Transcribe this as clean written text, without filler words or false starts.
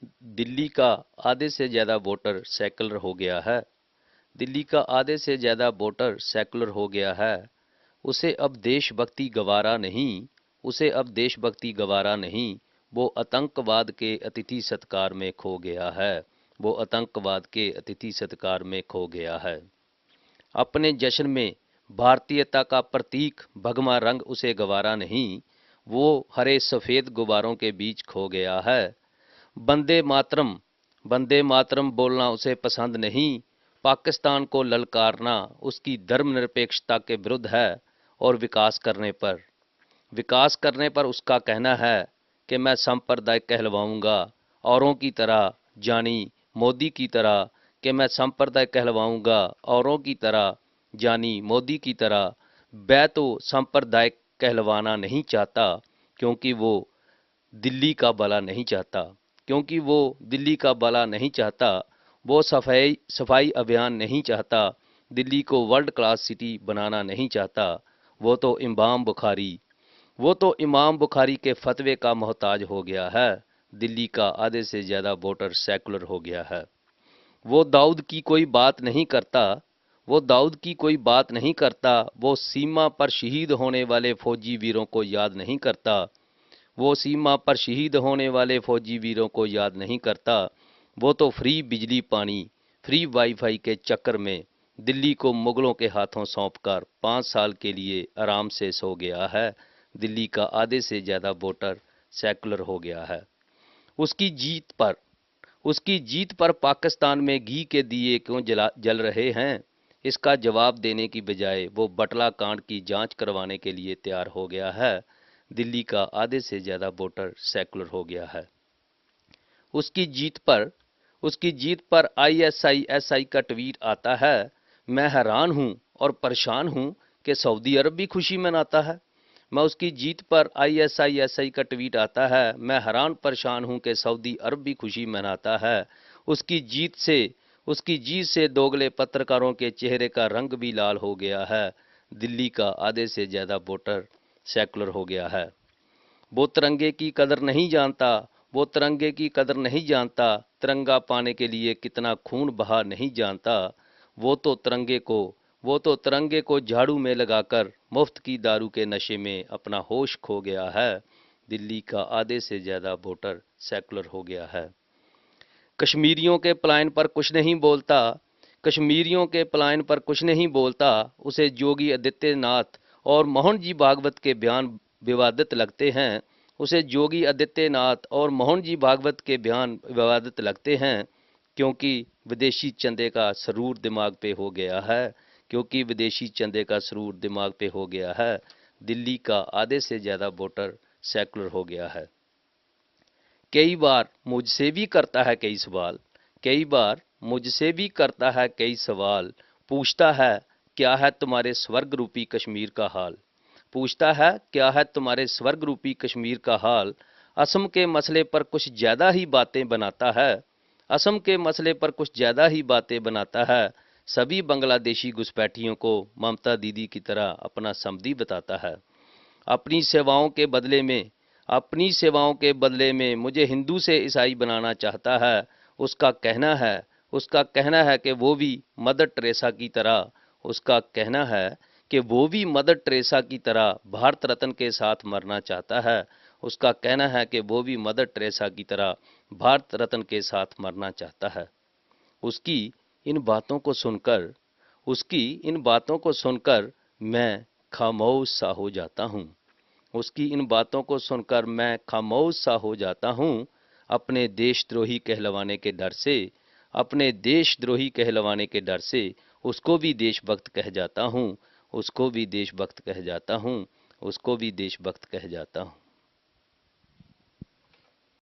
दिल्ली का आधे से ज़्यादा वोटर सेकुलर हो गया है। दिल्ली का आधे से ज़्यादा वोटर सेकुलर हो गया है। उसे अब देशभक्ति गवारा नहीं, उसे अब देशभक्ति गवारा नहीं। वो आतंकवाद के अतिथि सत्कार में खो गया है। वो आतंकवाद के अतिथि सत्कार में खो गया है। अपने जश्न में भारतीयता का प्रतीक भगवा रंग उसे गवारा नहीं। वो हरे सफ़ेद गुब्बारों के बीच खो गया है। वंदे मातरम बोलना उसे पसंद नहीं। पाकिस्तान को ललकारना उसकी धर्मनिरपेक्षता के विरुद्ध है। और विकास करने पर उसका कहना है कि मैं सांप्रदायिक कहलवाऊंगा औरों की तरह, जानी मोदी की तरह, कि मैं सांप्रदायिक कहलवाऊंगा औरों की तरह, जानी मोदी की तरह। वह तो सांप्रदायिक कहलवाना नहीं चाहता, क्योंकि वो दिल्ली का भला नहीं चाहता। क्योंकि वो दिल्ली का भला नहीं चाहता। वो सफाई सफाई अभियान नहीं चाहता। दिल्ली को वर्ल्ड क्लास सिटी बनाना नहीं चाहता। वो तो इमाम बुखारी वो तो इमाम बुखारी के फतवे का मोहताज हो गया है। दिल्ली का आधे से ज़्यादा वोटर सेकुलर हो गया है। वो दाऊद की कोई बात नहीं करता। वो दाऊद की कोई बात नहीं करता। वो सीमा पर शहीद होने वाले फौजी वीरों को याद नहीं करता। वो सीमा पर शहीद होने वाले फौजी वीरों को याद नहीं करता। वो तो फ्री बिजली पानी, फ्री वाईफाई के चक्कर में दिल्ली को मुगलों के हाथों सौंपकर 5 साल के लिए आराम से सो गया है। दिल्ली का आधे से ज़्यादा वोटर सेकुलर हो गया है। उसकी जीत पर उसकी जीत पर पाकिस्तान में घी के दिए क्यों जल रहे हैं, इसका जवाब देने की बजाय वो बटला कांड की जांच करवाने के लिए तैयार हो गया है। दिल्ली का आधे से ज़्यादा वोटर सेकुलर हो गया है। उसकी जीत पर उसकी जीत पर आईएसआई का ट्वीट आता है। मैं हैरान हूं और परेशान हूं कि सऊदी अरब भी खुशी मनाता है। मैं उसकी जीत पर आईएसआई का ट्वीट आता है। मैं हैरान परेशान हूं कि सऊदी अरब भी खुशी मनाता है। उसकी जीत से उसकी जीत से दोगले पत्रकारों के चेहरे का रंग भी लाल हो गया है। दिल्ली का आधे से ज़्यादा वोटर सेकुलर हो गया है। वो तिरंगे की कदर नहीं जानता। वो तिरंगे की कदर नहीं जानता। तिरंगा पाने के लिए कितना खून बहा नहीं जानता। वो तो तिरंगे को वो तो तिरंगे को झाड़ू में लगाकर मुफ्त की दारू के नशे में अपना होश खो गया है। दिल्ली का आधे से ज़्यादा वोटर सेकुलर हो गया है। कश्मीरियों के पलायन पर कुछ नहीं बोलता। कश्मीरियों के पलायन पर कुछ नहीं बोलता। उसे योगी आदित्यनाथ और मोहन जी भागवत के बयान विवादित लगते हैं। उसे योगी आदित्यनाथ और मोहन जी भागवत के बयान विवादित लगते हैं, क्योंकि विदेशी चंदे का सरूर दिमाग पे हो गया है। क्योंकि विदेशी चंदे का सरूर दिमाग पे हो गया है। दिल्ली का आधे से ज़्यादा वोटर सेकुलर हो गया है। कई बार मुझसे भी करता है कई सवाल। कई बार मुझसे भी करता है कई सवाल। पूछता है क्या है तुम्हारे स्वर्ग रूपी कश्मीर का हाल। पूछता है क्या है तुम्हारे स्वर्ग रूपी कश्मीर का हाल। असम के मसले पर कुछ ज़्यादा ही बातें बनाता है। असम के मसले पर कुछ ज़्यादा ही बातें बनाता है। सभी बांग्लादेशी घुसपैठियों को ममता दीदी की तरह अपना समधी बताता है। अपनी सेवाओं के बदले में अपनी सेवाओं के बदले में मुझे हिंदू से ईसाई बनाना चाहता है। उसका कहना है उसका कहना है कि वो भी मदर टेरेसा की तरह उसका कहना है कि वो भी मदर टेरेसा की तरह भारत रत्न के साथ मरना चाहता है। उसका कहना है कि वो भी मदर टेरेसा की तरह भारत रत्न के साथ मरना चाहता है। उसकी इन बातों को सुनकर उसकी इन बातों को सुनकर मैं खामोश सा हो जाता हूँ। उसकी इन बातों को सुनकर मैं खामोश सा हो जाता हूँ। अपने देशद्रोही कहलवाने के डर से अपने देशद्रोही कहलवाने के डर से उसको भी देशभक्त कह जाता हूँ। उसको भी देशभक्त कह जाता हूँ। उसको भी देशभक्त कह जाता हूँ।